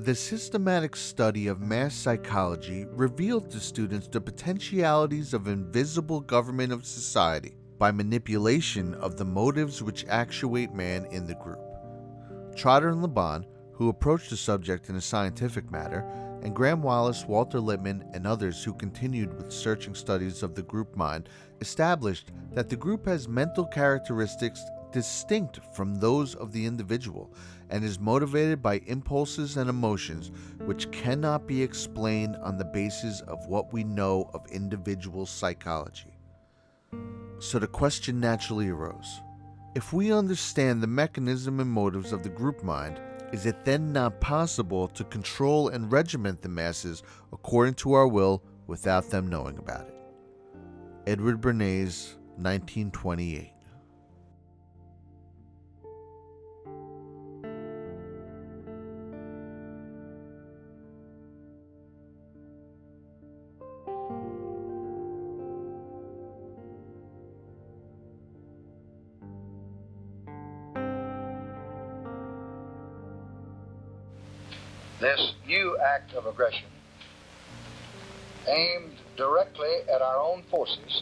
The systematic study of mass psychology revealed to students the potentialities of invisible government of society by manipulation of the motives which actuate man in the group. Trotter and Laban, who approached the subject in a scientific manner, and Graham Wallas, Walter Lippmann, and others who continued with searching studies of the group mind, established that the group has mental characteristics distinct from those of the individual and is motivated by impulses and emotions which cannot be explained on the basis of what we know of individual psychology. So the question naturally arose: if we understand the mechanism and motives of the group mind, is it then not possible to control and regiment the masses according to our will without them knowing about it? Edward Bernays, 1928. This new act of aggression, aimed directly at our own forces,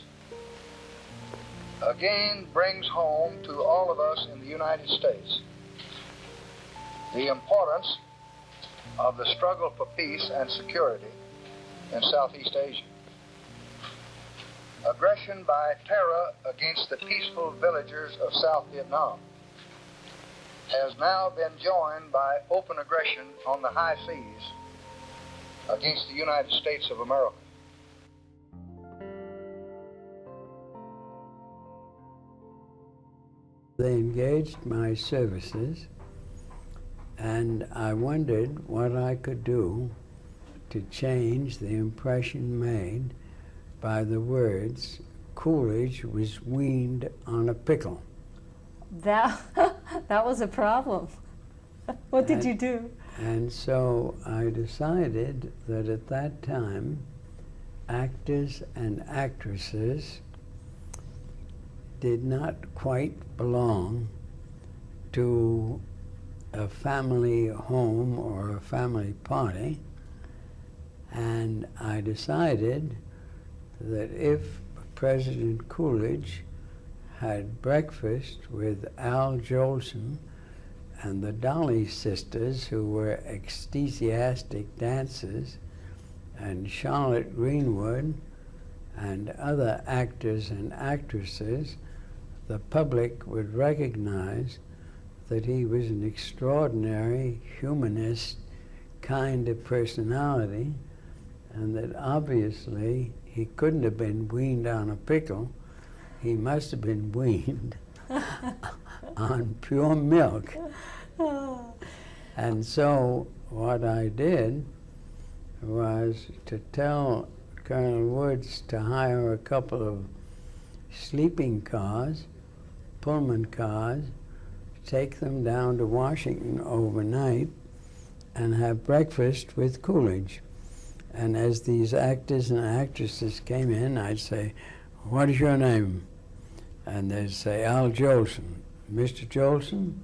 again brings home to all of us in the United States the importance of the struggle for peace and security in Southeast Asia. Aggression by terror against the peaceful villagers of South Vietnam has now been joined by open aggression on the high seas against the United States of America. They engaged my services, and I wondered what I could do to change the impression made by the words, "Coolidge was weaned on a pickle." That was a problem. What did you do? And so I decided that at that time, actors and actresses did not quite belong to a family home or a family party. And I decided that if President Coolidge had breakfast with Al Jolson and the Dolly sisters, who were ecstasiastic dancers, and Charlotte Greenwood and other actors and actresses, the public would recognize that he was an extraordinary humanist kind of personality, and that obviously he couldn't have been weaned on a pickle. He must have been weaned on pure milk. And so what I did was to tell Colonel Woods to hire a couple of sleeping cars, Pullman cars, take them down to Washington overnight and have breakfast with Coolidge. And as these actors and actresses came in, I'd say, "What is your name?" And they'd say, "Al Jolson." "Mr. Jolson,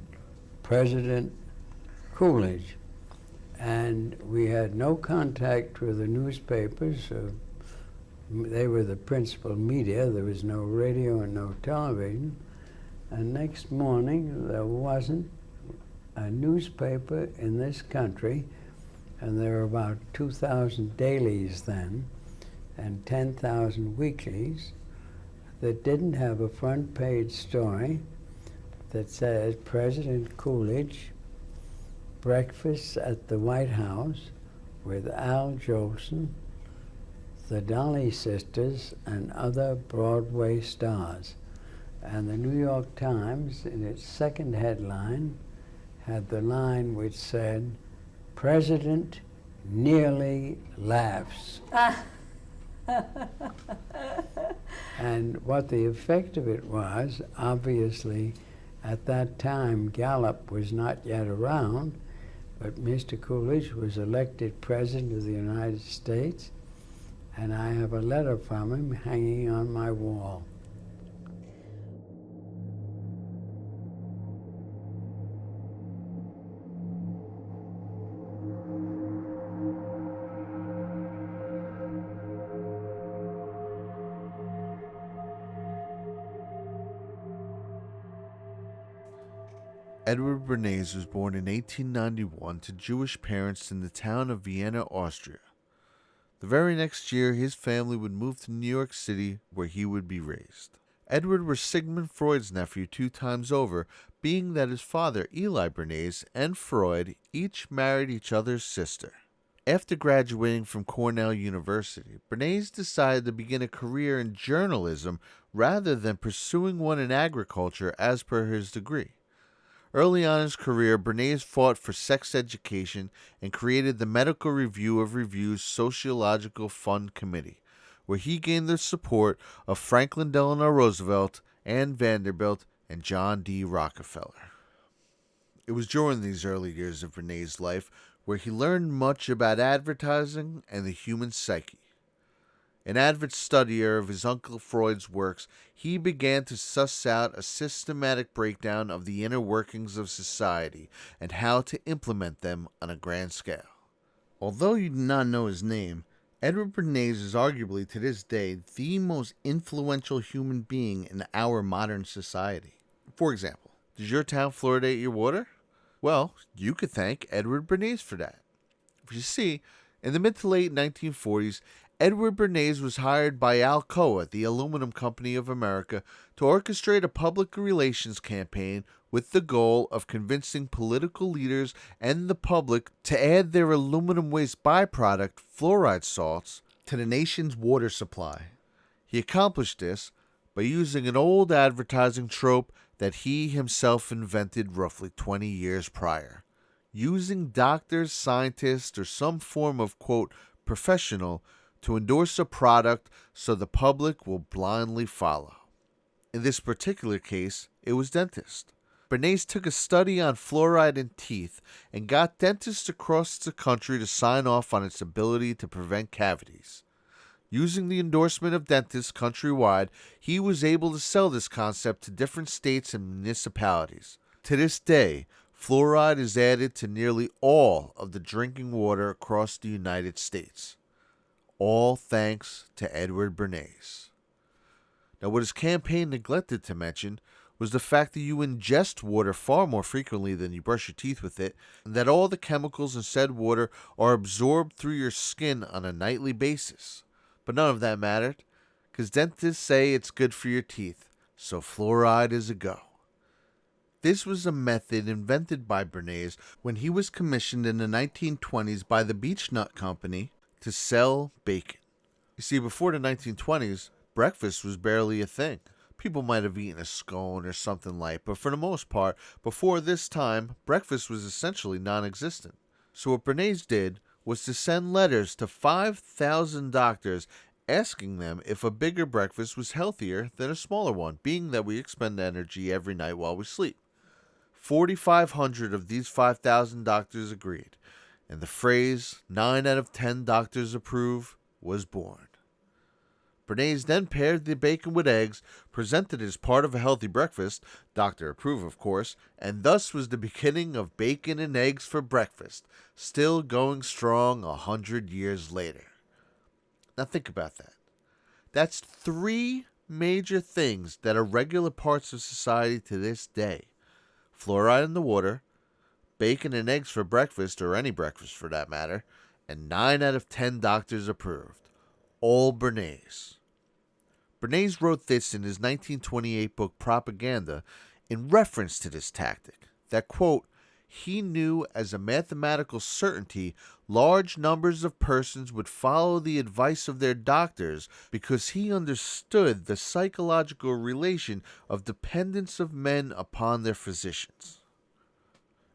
President Coolidge." And we had no contact with the newspapers. They were the principal media. There was no radio and no television. And next morning, there wasn't a newspaper in this country, and there were about 2,000 dailies then, and 10,000 weeklies, that didn't have a front page story that says President Coolidge breakfasts at the White House with Al Jolson, the Dolly sisters, and other Broadway stars. And the New York Times, in its second headline, had the line which said, "President nearly laughs." And what the effect of it was, obviously, at that time, Gallup was not yet around, but Mr. Coolidge was elected President of the United States, and I have a letter from him hanging on my wall. Edward Bernays was born in 1891 to Jewish parents in the town of Vienna, Austria. The very next year, his family would move to New York City, where he would be raised. Edward was Sigmund Freud's nephew 2 times over, being that his father, Eli Bernays, and Freud each married each other's sister. After graduating from Cornell University, Bernays decided to begin a career in journalism rather than pursuing one in agriculture as per his degree. Early on in his career, Bernays fought for sex education and created the Medical Review of Review's Sociological Fund Committee, where he gained the support of Franklin Delano Roosevelt, Anne Vanderbilt, and John D. Rockefeller. It was during these early years of Bernays' life where he learned much about advertising and the human psyche. An avid studier of his uncle Freud's works, he began to suss out a systematic breakdown of the inner workings of society and how to implement them on a grand scale. Although you do not know his name, Edward Bernays is arguably to this day the most influential human being in our modern society. For example, does your town fluoridate your water? Well, you could thank Edward Bernays for that. You see, in the mid to late 1940s, Edward Bernays was hired by Alcoa, the aluminum company of America, to orchestrate a public relations campaign with the goal of convincing political leaders and the public to add their aluminum waste byproduct, fluoride salts, to the nation's water supply. He accomplished this by using an old advertising trope that he himself invented roughly 20 years prior, using doctors, scientists, or some form of, quote, professional to endorse a product so the public will blindly follow. In this particular case, it was dentists. Bernays took a study on fluoride in teeth and got dentists across the country to sign off on its ability to prevent cavities. Using the endorsement of dentists countrywide, he was able to sell this concept to different states and municipalities. To this day, fluoride is added to nearly all of the drinking water across the United States. All thanks to Edward Bernays. Now, what his campaign neglected to mention was the fact that you ingest water far more frequently than you brush your teeth with it, and that all the chemicals in said water are absorbed through your skin on a nightly basis. But none of that mattered, because dentists say it's good for your teeth, so fluoride is a go. This was a method invented by Bernays when he was commissioned in the 1920s by the Beechnut Company to sell bacon. You see, before the 1920s, breakfast was barely a thing. People might have eaten a scone or something light, but for the most part, before this time, breakfast was essentially non-existent. So what Bernays did was to send letters to 5,000 doctors asking them if a bigger breakfast was healthier than a smaller one, being that we expend energy every night while we sleep. 4,500 of these 5,000 doctors agreed, and the phrase, 9 out of 10 doctors approve, was born. Bernays then paired the bacon with eggs, presented as part of a healthy breakfast, doctor approve of course, and thus was the beginning of bacon and eggs for breakfast, still going strong 100 years later. Now think about that. That's 3 major things that are regular parts of society to this day. Fluoride in the water, bacon and eggs for breakfast, or any breakfast for that matter, and 9 out of 10 doctors approved. All Bernays. Bernays wrote this in his 1928 book Propaganda in reference to this tactic, that, quote, he knew as a mathematical certainty large numbers of persons would follow the advice of their doctors because he understood the psychological relation of dependence of men upon their physicians.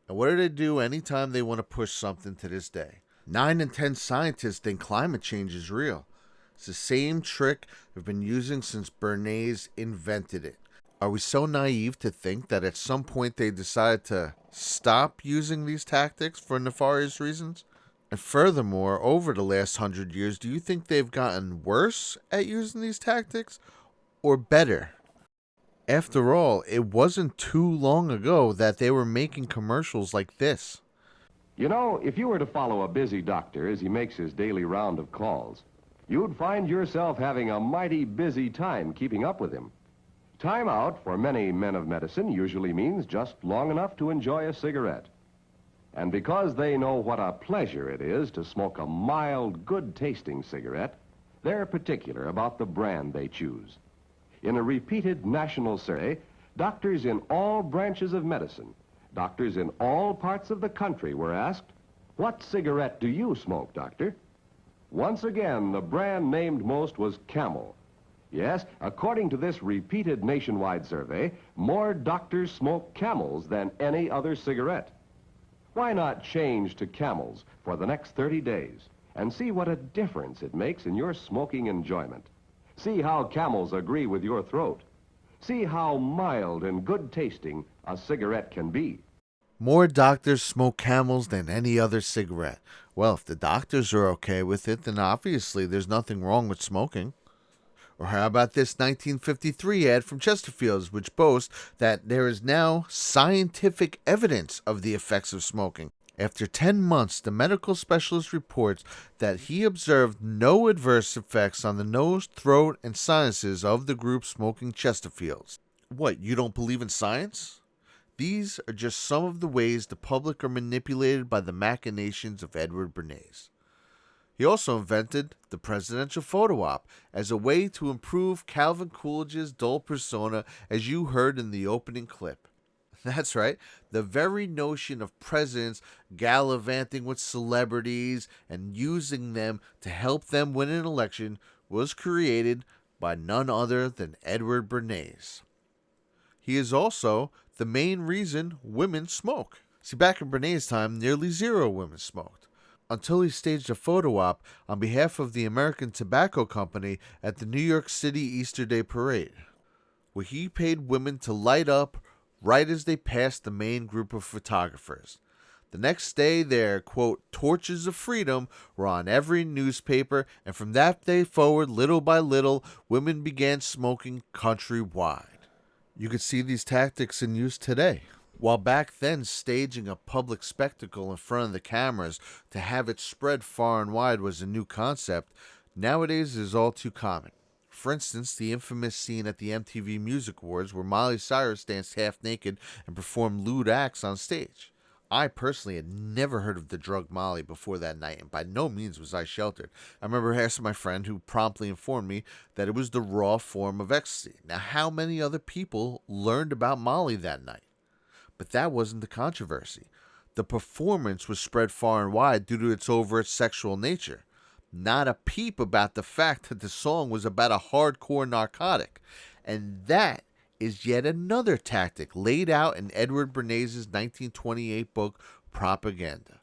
And what do they do anytime they want to push something to this day? 9 in 10 scientists think climate change is real. It's the same trick they've been using since Bernays invented it. Are we so naive to think that at some point they decided to stop using these tactics for nefarious reasons? And furthermore, over the last 100 years, do you think they've gotten worse at using these tactics or better? After all, it wasn't too long ago that they were making commercials like this. You know, if you were to follow a busy doctor as he makes his daily round of calls, you'd find yourself having a mighty busy time keeping up with him. Time out for many men of medicine usually means just long enough to enjoy a cigarette. And because they know what a pleasure it is to smoke a mild, good-tasting cigarette, they're particular about the brand they choose. In a repeated national survey, doctors in all branches of medicine, doctors in all parts of the country were asked, "What cigarette do you smoke, doctor?" Once again, the brand named most was Camel. Yes, according to this repeated nationwide survey, more doctors smoke Camels than any other cigarette. Why not change to Camels for the next 30 days and see what a difference it makes in your smoking enjoyment? See how Camels agree with your throat. See how mild and good-tasting a cigarette can be. More doctors smoke Camels than any other cigarette. Well, if the doctors are okay with it, then obviously there's nothing wrong with smoking. Or how about this 1953 ad from Chesterfield's, which boasts that there is now scientific evidence of the effects of smoking. After 10 months, the medical specialist reports that he observed no adverse effects on the nose, throat, and sinuses of the group smoking Chesterfield's. What, you don't believe in science? These are just some of the ways the public are manipulated by the machinations of Edward Bernays. He also invented the presidential photo op as a way to improve Calvin Coolidge's dull persona, as you heard in the opening clip. That's right, the very notion of presidents gallivanting with celebrities and using them to help them win an election was created by none other than Edward Bernays. He is also the main reason women smoke. See, back in Bernays' time, nearly zero women smoked, until he staged a photo op on behalf of the American Tobacco Company at the New York City Easter Day Parade, where he paid women to light up right as they passed the main group of photographers. The next day, their, quote, torches of freedom were on every newspaper, and from that day forward, little by little, women began smoking countrywide. You could see these tactics in use today. While back then staging a public spectacle in front of the cameras to have it spread far and wide was a new concept, nowadays it is all too common. For instance, the infamous scene at the MTV Music Awards where Miley Cyrus danced half naked and performed lewd acts on stage. I personally had never heard of the drug Molly before that night, and by no means was I sheltered. I remember asking my friend, who promptly informed me that it was the raw form of ecstasy. Now, how many other people learned about Molly that night? But that wasn't the controversy. The performance was spread far and wide due to its overt sexual nature. Not a peep about the fact that the song was about a hardcore narcotic. And that is yet another tactic laid out in Edward Bernays' 1928 book, Propaganda.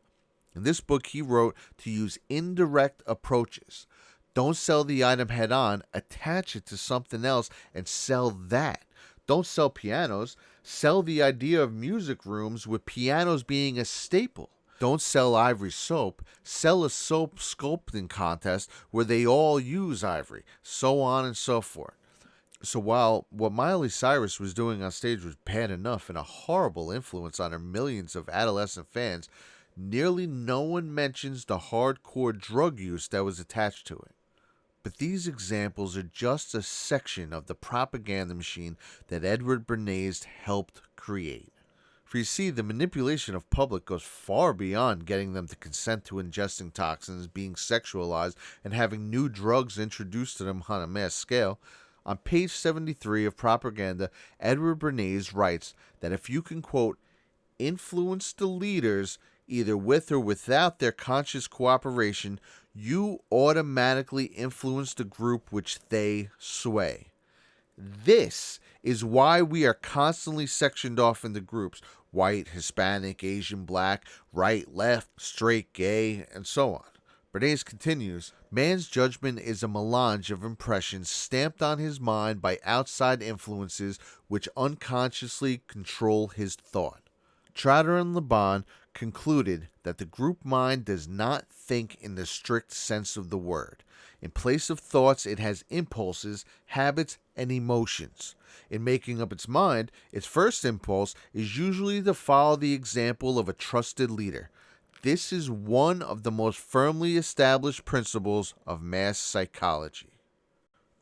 In this book, he wrote to use indirect approaches. Don't sell the item head on, attach it to something else and sell that. Don't sell pianos, sell the idea of music rooms with pianos being a staple. Don't sell ivory soap, sell a soap sculpting contest where they all use ivory, so on and so forth. So while what Miley Cyrus was doing on stage was bad enough and a horrible influence on her millions of adolescent fans, nearly no one mentions the hardcore drug use that was attached to it. But these examples are just a section of the propaganda machine that Edward Bernays helped create. For you see, the manipulation of public goes far beyond getting them to consent to ingesting toxins, being sexualized, and having new drugs introduced to them on a mass scale. On page 73 of Propaganda, Edward Bernays writes that if you can, quote, influence the leaders either with or without their conscious cooperation, you automatically influence the group which they sway. This is why we are constantly sectioned off into groups: white, Hispanic, Asian, black, right, left, straight, gay, and so on. Bernays continues, man's judgment is a melange of impressions stamped on his mind by outside influences which unconsciously control his thought. Trotter and Laban concluded that the group mind does not think in the strict sense of the word. In place of thoughts, it has impulses, habits, and emotions. In making up its mind, its first impulse is usually to follow the example of a trusted leader. This is one of the most firmly established principles of mass psychology.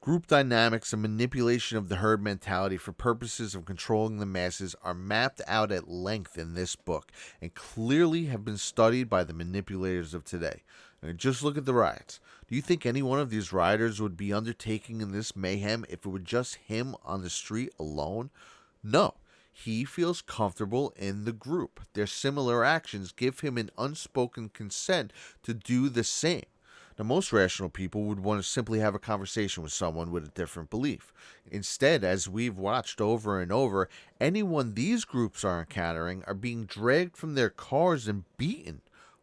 Group dynamics and manipulation of the herd mentality for purposes of controlling the masses are mapped out at length in this book and clearly have been studied by the manipulators of today. And just look at the riots. Do you think any one of these rioters would be undertaking in this mayhem if it were just him on the street alone? No. He feels comfortable in the group. Their similar actions give him an unspoken consent to do the same. Now, most rational people would want to simply have a conversation with someone with a different belief. Instead, as we've watched over and over, anyone these groups are encountering are being dragged from their cars and beaten.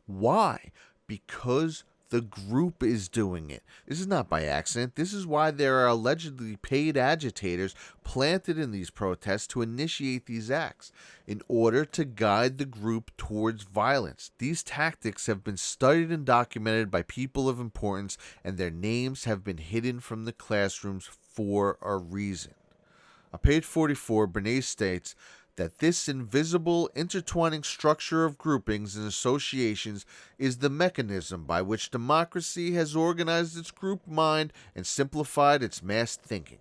Why? Because the group is doing it. This is not by accident. This is why there are allegedly paid agitators planted in these protests to initiate these acts in order to guide the group towards violence. These tactics have been studied and documented by people of importance, and their names have been hidden from the classrooms for a reason. On page 44, Bernays states that this invisible, intertwining structure of groupings and associations is the mechanism by which democracy has organized its group mind and simplified its mass thinking.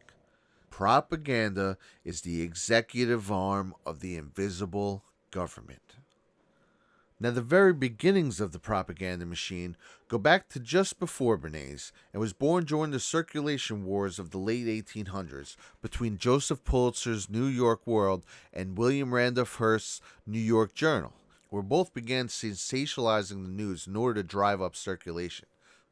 Propaganda is the executive arm of the invisible government. Now, the very beginnings of the propaganda machine go back to just before Bernays and was born during the circulation wars of the late 1800s between Joseph Pulitzer's New York World and William Randolph Hearst's New York Journal, where both began sensationalizing the news in order to drive up circulation.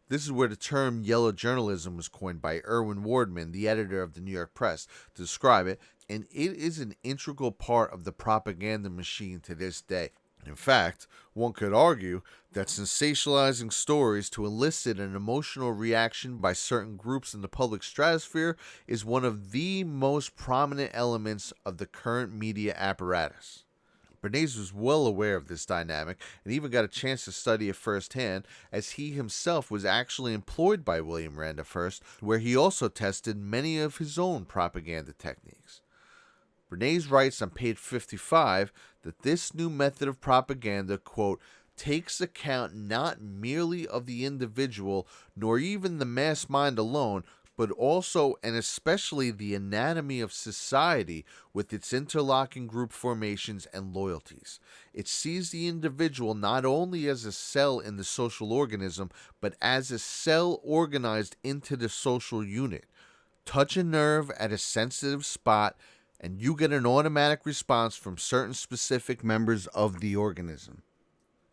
This is where the term yellow journalism was coined by Irwin Wardman, the editor of the New York Press, to describe it, and it is an integral part of the propaganda machine to this day. In fact, one could argue that sensationalizing stories to elicit an emotional reaction by certain groups in the public stratosphere is one of the most prominent elements of the current media apparatus. Bernays was well aware of this dynamic and even got a chance to study it firsthand, as he himself was actually employed by William Randolph Hearst, where he also tested many of his own propaganda techniques. Bernays writes on page 55 that this new method of propaganda, quote, takes account not merely of the individual nor even the mass mind alone, but also and especially the anatomy of society with its interlocking group formations and loyalties. It sees the individual not only as a cell in the social organism, but as a cell organized into the social unit. Touch a nerve at a sensitive spot, and you get an automatic response from certain specific members of the organism.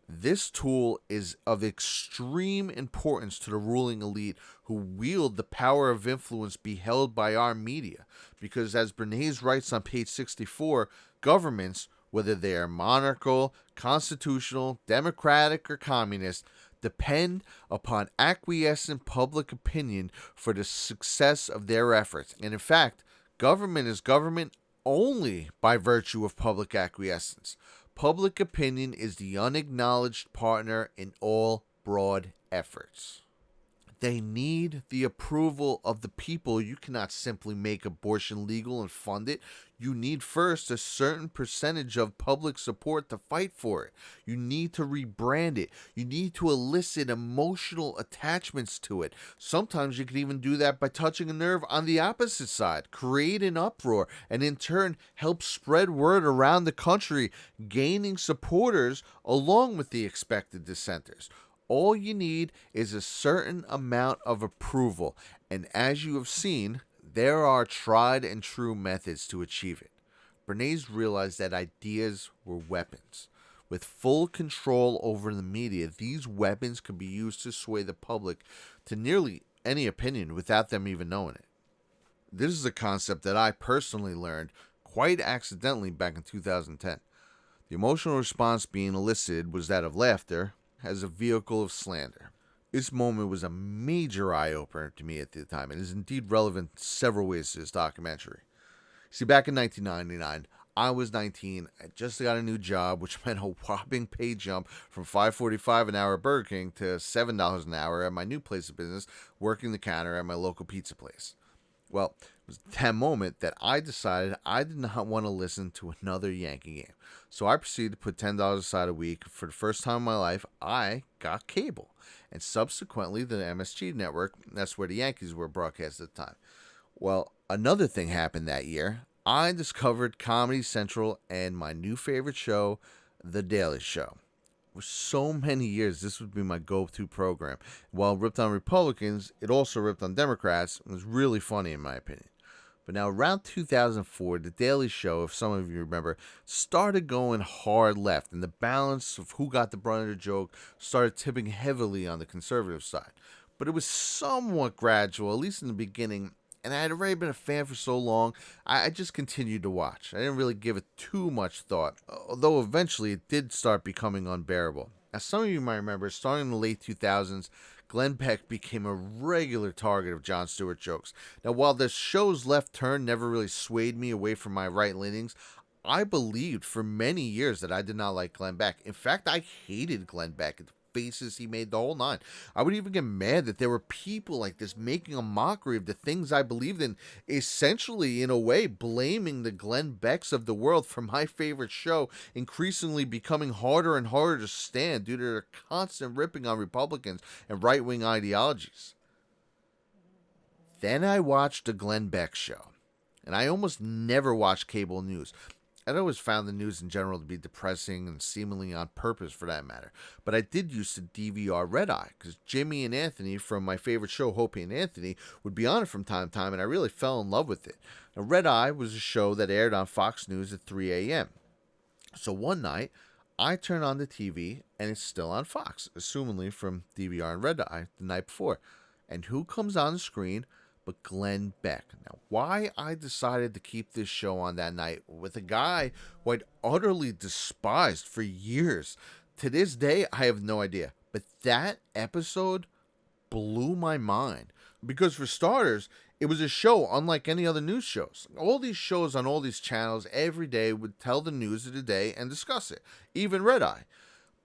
This tool is of extreme importance to the ruling elite who wield the power of influence beheld by our media, because as Bernays writes on page 64, governments, whether they are monarchical, constitutional, democratic, or communist, depend upon acquiescent public opinion for the success of their efforts. And in fact, government is government only by virtue of public acquiescence. Public opinion is the unacknowledged partner in all broad efforts. They need the approval of the people. You cannot simply make abortion legal and fund it. You need first a certain percentage of public support to fight for it. You need to rebrand it. You need to elicit emotional attachments to it. Sometimes you can even do that by touching a nerve on the opposite side, create an uproar, and in turn help spread word around the country, gaining supporters along with the expected dissenters. All you need is a certain amount of approval, and as you have seen, there are tried and true methods to achieve it. Bernays realized that ideas were weapons. With full control over the media, these weapons could be used to sway the public to nearly any opinion without them even knowing it. This is a concept that I personally learned quite accidentally back in 2010. The emotional response being elicited was that of laughter as a vehicle of slander. This moment was a major eye-opener to me at the time and is indeed relevant in several ways to this documentary. See, back in 1999, I was 19, I just got a new job, which meant a whopping pay jump from $5.45 an hour at Burger King to $7 an hour at my new place of business, working the counter at my local pizza place. Well, it was that moment that I decided I did not want to listen to another Yankee game. So I proceeded to put $10 aside a week. For the first time in my life, I got cable. And subsequently, the MSG network, that's where the Yankees were broadcast at the time. Well, another thing happened that year. I discovered Comedy Central and my new favorite show, The Daily Show. For so many years, this would be my go-to program. While it ripped on Republicans, it also ripped on Democrats. It was really funny in my opinion. But now around 2004, The Daily Show, if some of you remember, started going hard left, and the balance of who got the brunt of the joke started tipping heavily on the conservative side. But it was somewhat gradual, at least in the beginning, and I had already been a fan for so long, I just continued to watch. I didn't really give it too much thought, although eventually it did start becoming unbearable. As some of you might remember, starting in the late 2000s, Glenn Beck became a regular target of Jon Stewart jokes. Now, while the show's left turn never really swayed me away from my right leanings, I believed for many years that I did not like Glenn Beck. In fact, I hated Glenn Beck. The faces he made, the whole nine. I would even get mad that there were people like this making a mockery of the things I believed in, essentially, in a way, blaming the Glenn Becks of the world for my favorite show increasingly becoming harder and harder to stand due to their constant ripping on Republicans and right-wing ideologies. Then I watched the Glenn Beck show, and I almost never watched cable news. I'd always found the news in general to be depressing and seemingly on purpose for that matter. But I did used to DVR Red Eye because Jimmy and Anthony from my favorite show, Opie and Anthony, would be on it from time to time, and I really fell in love with it. Now, Red Eye was a show that aired on Fox News at 3 a.m. So one night, I turn on the TV, and it's still on Fox, assumingly from DVR and Red Eye the night before. And who comes on the screen but Glenn Beck? Now, why I decided to keep this show on that night with a guy who I'd utterly despised for years, to this day, I have no idea. But that episode blew my mind. Because for starters, it was a show unlike any other news shows. All these shows on all these channels every day would tell the news of the day and discuss it, even Red Eye.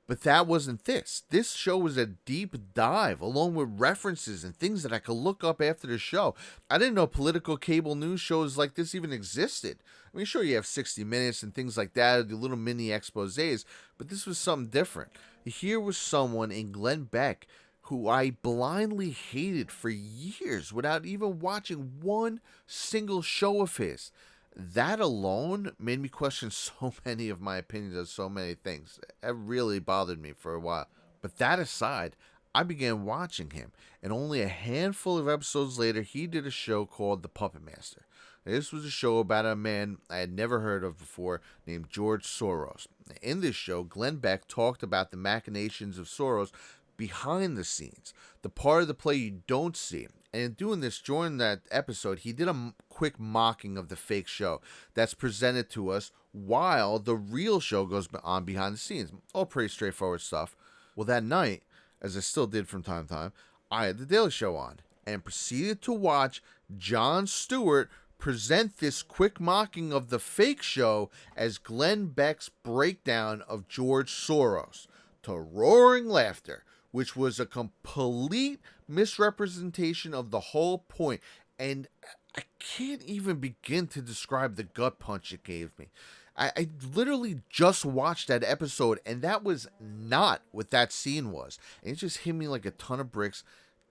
But that wasn't this. This show was a deep dive, along with references and things that I could look up after the show. I didn't know political cable news shows like this even existed. I mean, sure, you have 60 Minutes and things like that, or the little mini exposés, but this was something different. Here was someone in Glenn Beck who I blindly hated for years without even watching one single show of his. That alone made me question so many of my opinions on so many things. It really bothered me for a while. But that aside, I began watching him, and only a handful of episodes later, he did a show called The Puppet Master. This was a show about a man I had never heard of before named George Soros. In this show, Glenn Beck talked about the machinations of Soros behind the scenes, the part of the play you don't see. And in doing this, during that episode, he did a quick mocking of the fake show that's presented to us while the real show goes on behind the scenes. All pretty straightforward stuff. Well, that night, as I still did from time to time, I had The Daily Show on and proceeded to watch Jon Stewart present this quick mocking of the fake show as Glenn Beck's breakdown of George Soros to roaring laughter, which was a complete misrepresentation of the whole point. And I can't even begin to describe the gut punch it gave me. I literally just watched that episode, and that was not what that scene was. And it just hit me like a ton of bricks,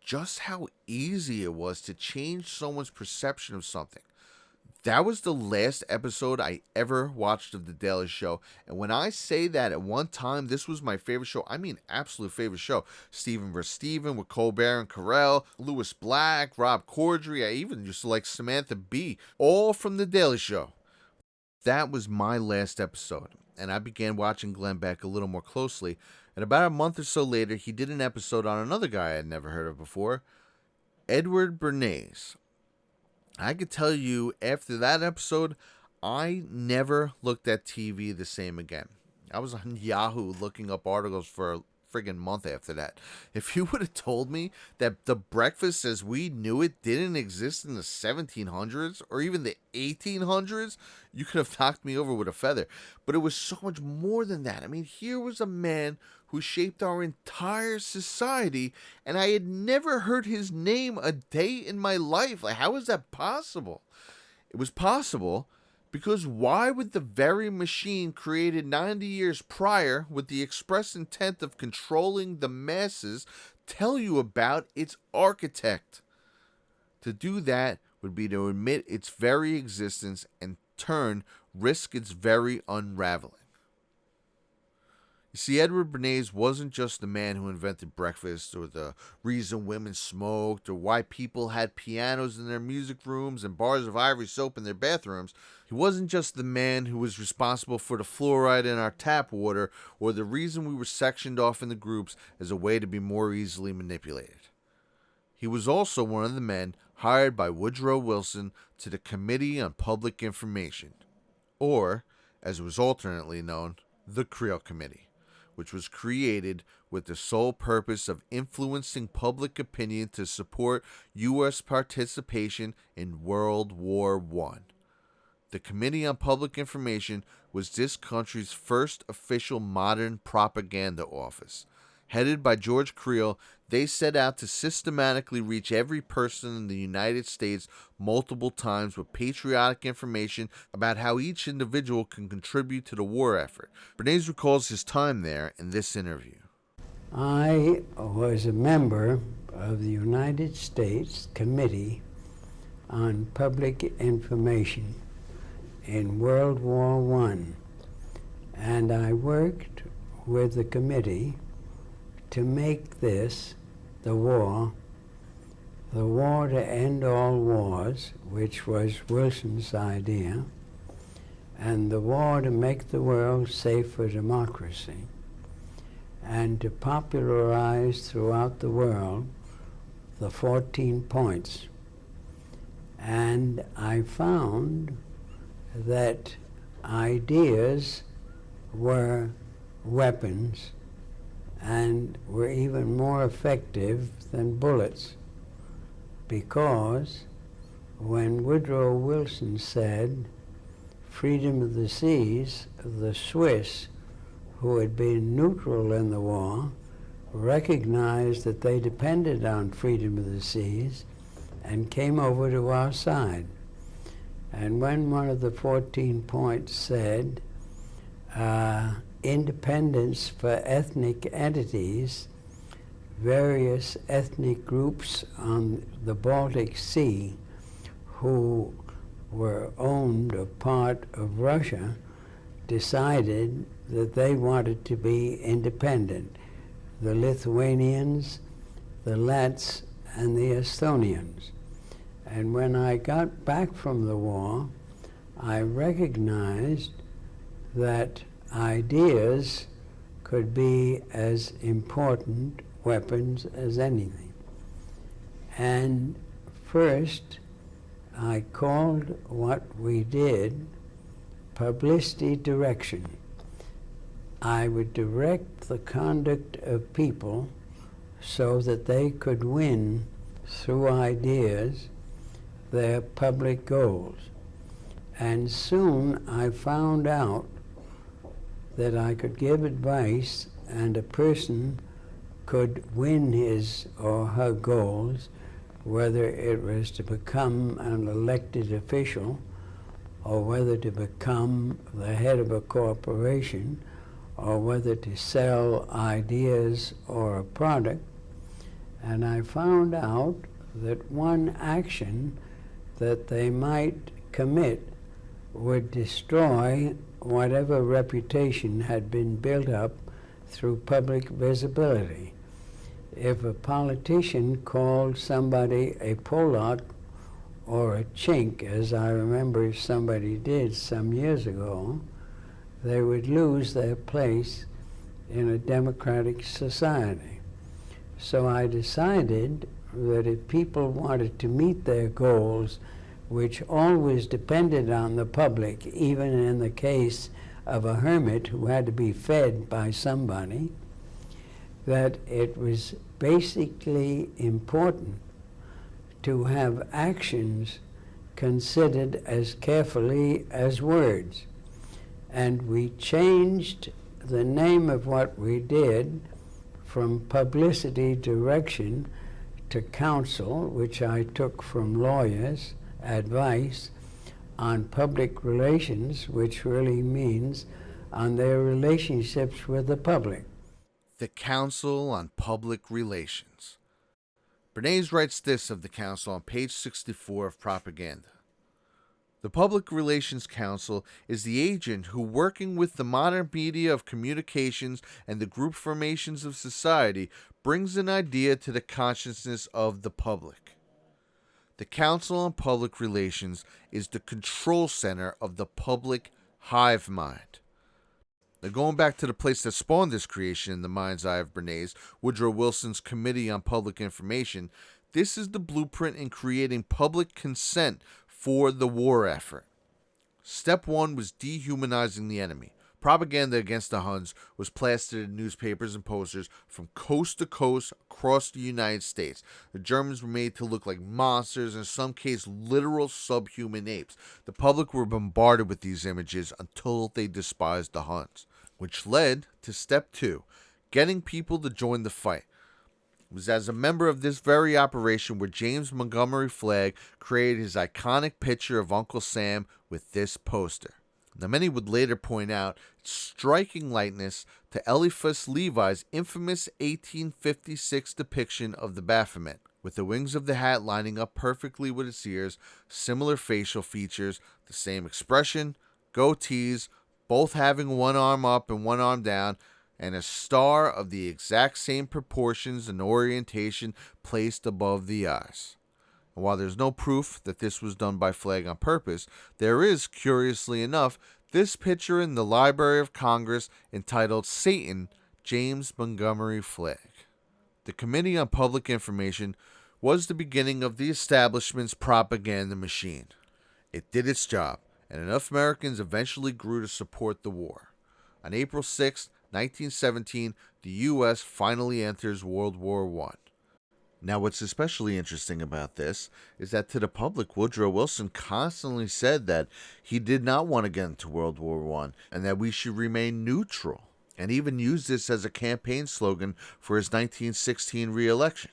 just how easy it was to change someone's perception of something. That was the last episode I ever watched of The Daily Show. And when I say that at one time this was my favorite show, I mean absolute favorite show. Stephen vs. Stephen with Colbert and Carell, Louis Black, Rob Corddry, I even used to like Samantha Bee, all from The Daily Show. That was my last episode, and I began watching Glenn Beck a little more closely. And about a month or so later, he did an episode on another guy I had never heard of before, Edward Bernays. I could tell you, after that episode, I never looked at TV the same again. I was on Yahoo looking up articles for a friggin' month after that. If you would have told me that the breakfast as we knew it didn't exist in the 1700s or even the 1800s, you could have knocked me over with a feather. But it was so much more than that. I mean, here was a man who shaped our entire society, and I had never heard his name a day in my life. Like, how is that possible? It was possible because why would the very machine created 90 years prior with the express intent of controlling the masses tell you about its architect? To do that would be to admit its very existence and turn risk its very unraveling. You see, Edward Bernays wasn't just the man who invented breakfast, or the reason women smoked, or why people had pianos in their music rooms and bars of ivory soap in their bathrooms. He wasn't just the man who was responsible for the fluoride in our tap water, or the reason we were sectioned off into groups as a way to be more easily manipulated. He was also one of the men hired by Woodrow Wilson to the Committee on Public Information, or, as it was alternately known, the Creel Committee, which was created with the sole purpose of influencing public opinion to support U.S. participation in World War I. The Committee on Public Information was this country's first official modern propaganda office. Headed by George Creel, they set out to systematically reach every person in the United States multiple times with patriotic information about how each individual can contribute to the war effort. Bernays recalls his time there in this interview. I was a member of the United States Committee on Public Information in World War I, and I worked with the committee to make this, the war to end all wars, which was Wilson's idea, and the war to make the world safe for democracy, and to popularize throughout the world the 14 points. And I found that ideas were weapons and were even more effective than bullets, because when Woodrow Wilson said freedom of the seas, the Swiss, who had been neutral in the war, recognized that they depended on freedom of the seas and came over to our side. And when one of the 14 points said, independence for ethnic entities, various ethnic groups on the Baltic Sea who were owned a part of Russia decided that they wanted to be independent. The Lithuanians, the Lats, and the Estonians. And when I got back from the war, I recognized that ideas could be as important weapons as anything. And first, I called what we did publicity direction. I would direct the conduct of people so that they could win through ideas their public goals. And soon I found out that I could give advice and a person could win his or her goals, whether it was to become an elected official or whether to become the head of a corporation or whether to sell ideas or a product. And I found out that one action that they might commit would destroy whatever reputation had been built up through public visibility. If a politician called somebody a Polak or a chink, as I remember somebody did some years ago, they would lose their place in a democratic society. So I decided that if people wanted to meet their goals, which always depended on the public, even in the case of a hermit who had to be fed by somebody, that it was basically important to have actions considered as carefully as words. And we changed the name of what we did from publicity direction to counsel, which I took from lawyers, advice on public relations, which really means on their relationships with the public. The Council on Public Relations. Bernays writes this of the Council on page 64 of Propaganda. The Public Relations Council is the agent who, working with the modern media of communications and the group formations of society, brings an idea to the consciousness of the public. The Council on Public Relations is the control center of the public hive mind. Now, going back to the place that spawned this creation in the mind's eye of Bernays, Woodrow Wilson's Committee on Public Information, this is the blueprint in creating public consent for the war effort. Step 1 was dehumanizing the enemy. Propaganda against the Huns was plastered in newspapers and posters from coast to coast across the United States. The Germans were made to look like monsters, in some cases literal subhuman apes. The public were bombarded with these images until they despised the Huns, which led to step 2, getting people to join the fight. It was as a member of this very operation where James Montgomery Flagg created his iconic picture of Uncle Sam with this poster. Now, many would later point out its striking likeness to Eliphas Levi's infamous 1856 depiction of the Baphomet, with the wings of the hat lining up perfectly with its ears, similar facial features, the same expression, goatees, both having one arm up and one arm down, and a star of the exact same proportions and orientation placed above the eyes. And while there's no proof that this was done by Flagg on purpose, there is, curiously enough, this picture in the Library of Congress entitled Satan, James Montgomery Flagg. The Committee on Public Information was the beginning of the establishment's propaganda machine. It did its job, and enough Americans eventually grew to support the war. On April 6, 1917, the U.S. finally enters World War I. Now, what's especially interesting about this is that to the public, Woodrow Wilson constantly said that he did not want to get into World War I and that we should remain neutral, and even used this as a campaign slogan for his 1916 re-election.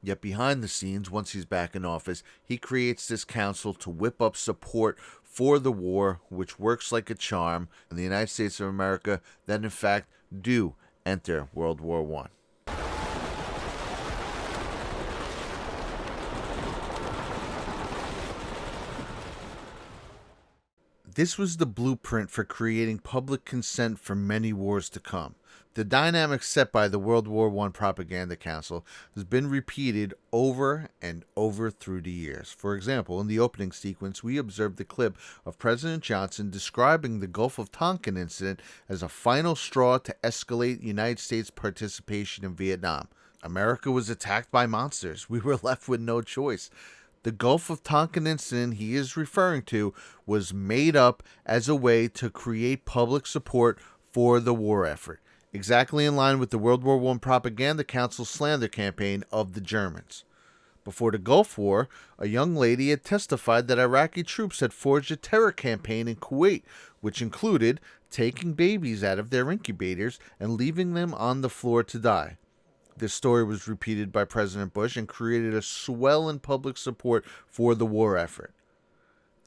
Yet behind the scenes, once he's back in office, he creates this council to whip up support for the war, which works like a charm, and the United States of America that in fact do enter World War I. This was the blueprint for creating public consent for many wars to come. The dynamic set by the World War I Propaganda Council has been repeated over and over through the years. For example, in the opening sequence, we observed the clip of President Johnson describing the Gulf of Tonkin incident as a final straw to escalate United States participation in Vietnam. America was attacked by monsters. We were left with no choice. The Gulf of Tonkin incident he is referring to was made up as a way to create public support for the war effort, exactly in line with the World War I Propaganda Council slander campaign of the Germans. Before the Gulf War, a young lady had testified that Iraqi troops had forged a terror campaign in Kuwait, which included taking babies out of their incubators and leaving them on the floor to die. This story was repeated by President Bush and created a swell in public support for the war effort.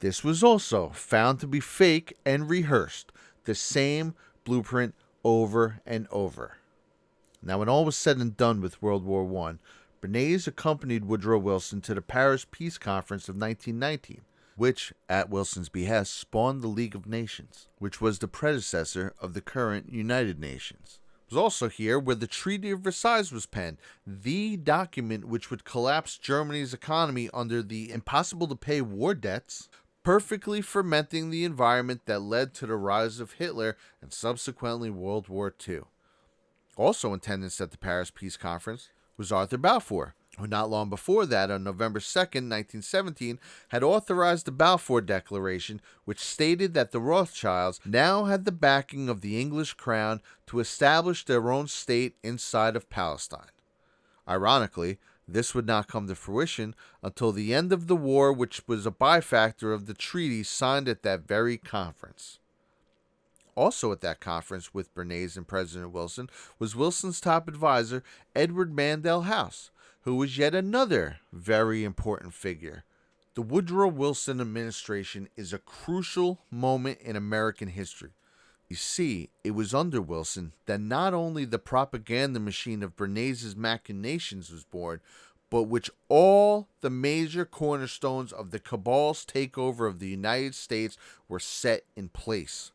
This was also found to be fake and rehearsed, the same blueprint over and over. Now, when all was said and done with World War I, Bernays accompanied Woodrow Wilson to the Paris Peace Conference of 1919, which, at Wilson's behest, spawned the League of Nations, which was the predecessor of the current United Nations. It was also here where the Treaty of Versailles was penned, the document which would collapse Germany's economy under the impossible-to-pay war debts, perfectly fermenting the environment that led to the rise of Hitler and subsequently World War II. Also in attendance at the Paris Peace Conference was Arthur Balfour, who not long before that, on November 2nd, 1917, had authorized the Balfour Declaration, which stated that the Rothschilds now had the backing of the English crown to establish their own state inside of Palestine. Ironically, this would not come to fruition until the end of the war, which was a byfactor of the treaty signed at that very conference. Also at that conference with Bernays and President Wilson was Wilson's top advisor, Edward Mandell House, who was yet another very important figure. The Woodrow Wilson administration is a crucial moment in American history. You see, it was under Wilson that not only the propaganda machine of Bernays' machinations was born, but which all the major cornerstones of the cabal's takeover of the United States were set in place.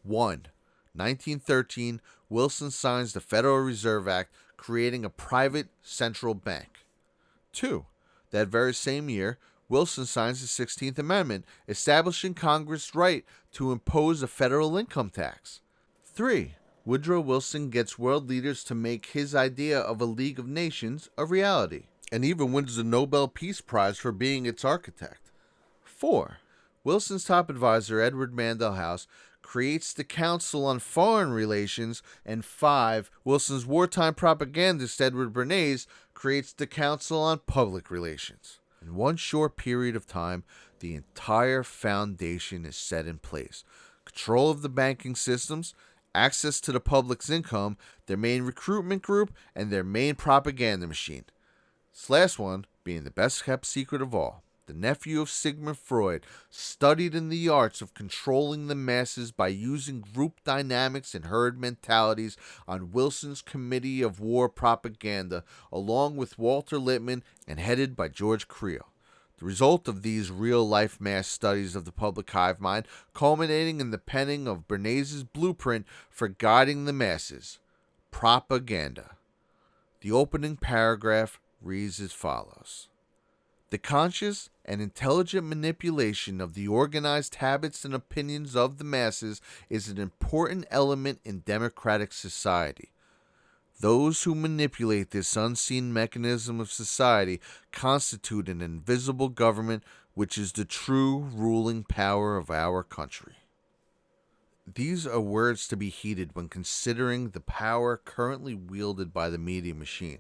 1. 1913, Wilson signs the Federal Reserve Act, creating a private central bank. 2. That very same year, Wilson signs the 16th Amendment, establishing Congress' right to impose a federal income tax. 3. Woodrow Wilson gets world leaders to make his idea of a League of Nations a reality, and even wins the Nobel Peace Prize for being its architect. 4. Wilson's top advisor, Edward Bernays, creates the Council on Foreign Relations, and 5. Wilson's wartime propagandist, Edward Bernays, creates the Council on Public Relations. In one short period of time, the entire foundation is set in place. Control of the banking systems, access to the public's income, their main recruitment group, and their main propaganda machine. This last one being the best kept secret of all. The nephew of Sigmund Freud studied in the arts of controlling the masses by using group dynamics and herd mentalities on Wilson's Committee of War Propaganda, along with Walter Lippmann and headed by George Creel. The result of these real-life mass studies of the public hive mind, culminating in the penning of Bernays' blueprint for guiding the masses, propaganda. The opening paragraph reads as follows. The conscious and intelligent manipulation of the organized habits and opinions of the masses is an important element in democratic society. Those who manipulate this unseen mechanism of society constitute an invisible government, which is the true ruling power of our country. These are words to be heeded when considering the power currently wielded by the media machine.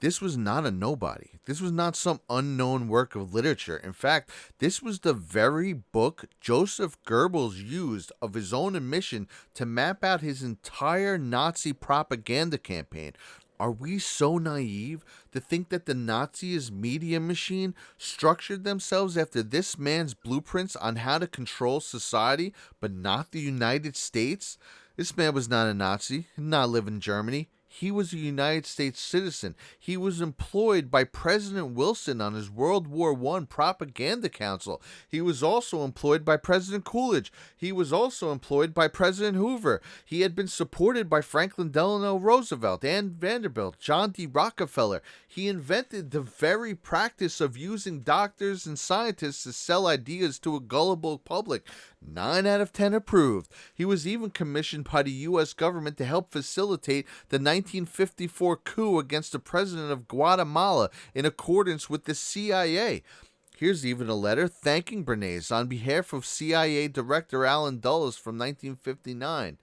This was not a nobody. This was not some unknown work of literature. In fact, this was the very book Joseph Goebbels used of his own admission to map out his entire Nazi propaganda campaign. Are we so naive to think that the Nazis' media machine structured themselves after this man's blueprints on how to control society, but not the United States? This man was not a Nazi, did not live in Germany. He was a United States citizen. He was employed by President Wilson on his World War I propaganda council. He was also employed by President Coolidge. He was also employed by President Hoover. He had been supported by Franklin Delano Roosevelt, Anne Vanderbilt, John D. Rockefeller. He invented the very practice of using doctors and scientists to sell ideas to a gullible public. 9 out of 10 approved. He was even commissioned by the U.S. government to help facilitate the 1954 coup against the president of Guatemala in accordance with the CIA. Here's even a letter thanking Bernays on behalf of CIA Director Allen Dulles from 1959.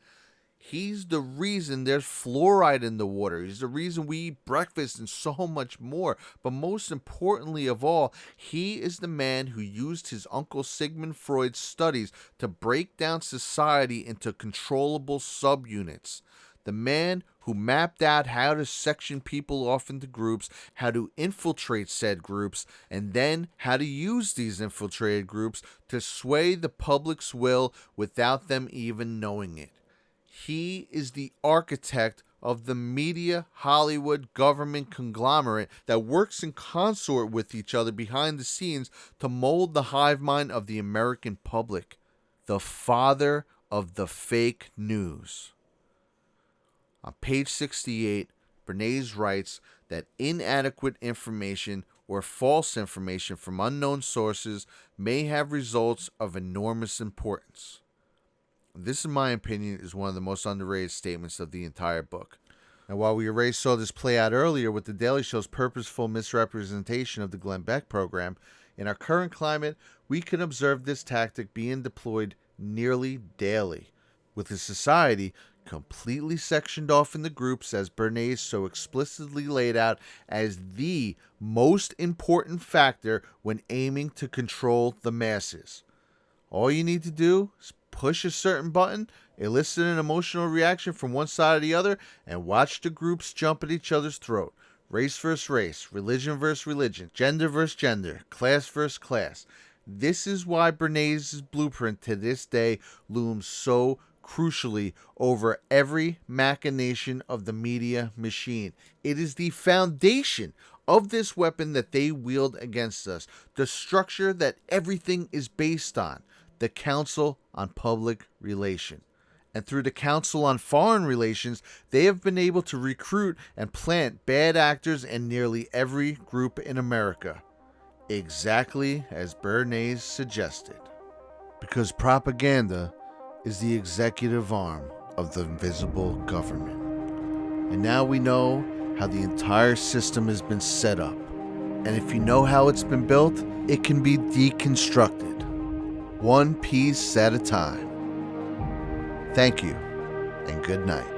He's the reason there's fluoride in the water. He's the reason we eat breakfast and so much more. But most importantly of all, he is the man who used his Uncle Sigmund Freud's studies to break down society into controllable subunits. The man who mapped out how to section people off into groups, how to infiltrate said groups, and then how to use these infiltrated groups to sway the public's will without them even knowing it. He is the architect of the media, Hollywood, government conglomerate that works in consort with each other behind the scenes to mold the hive mind of the American public. The father of the fake news. On page 68, Bernays writes that inadequate information or false information from unknown sources may have results of enormous importance. This, in my opinion, is one of the most underrated statements of the entire book. Now, while we already saw this play out earlier with The Daily Show's purposeful misrepresentation of the Glenn Beck program, in our current climate, we can observe this tactic being deployed nearly daily, with a society completely sectioned off into groups, as Bernays so explicitly laid out as the most important factor when aiming to control the masses. All you need to do is push a certain button, elicit an emotional reaction from one side or the other, and watch the groups jump at each other's throat. Race versus race, religion versus religion, gender versus gender, class versus class. This is why Bernays' blueprint to this day looms so crucially over every machination of the media machine. It is the foundation of this weapon that they wield against us, the structure that everything is based on, the Council on Public Relations. And through the Council on Foreign Relations, they have been able to recruit and plant bad actors in nearly every group in America, exactly as Bernays suggested. Because propaganda is the executive arm of the invisible government. And now we know how the entire system has been set up. And if you know how it's been built, it can be deconstructed, one piece at a time. Thank you, and good night.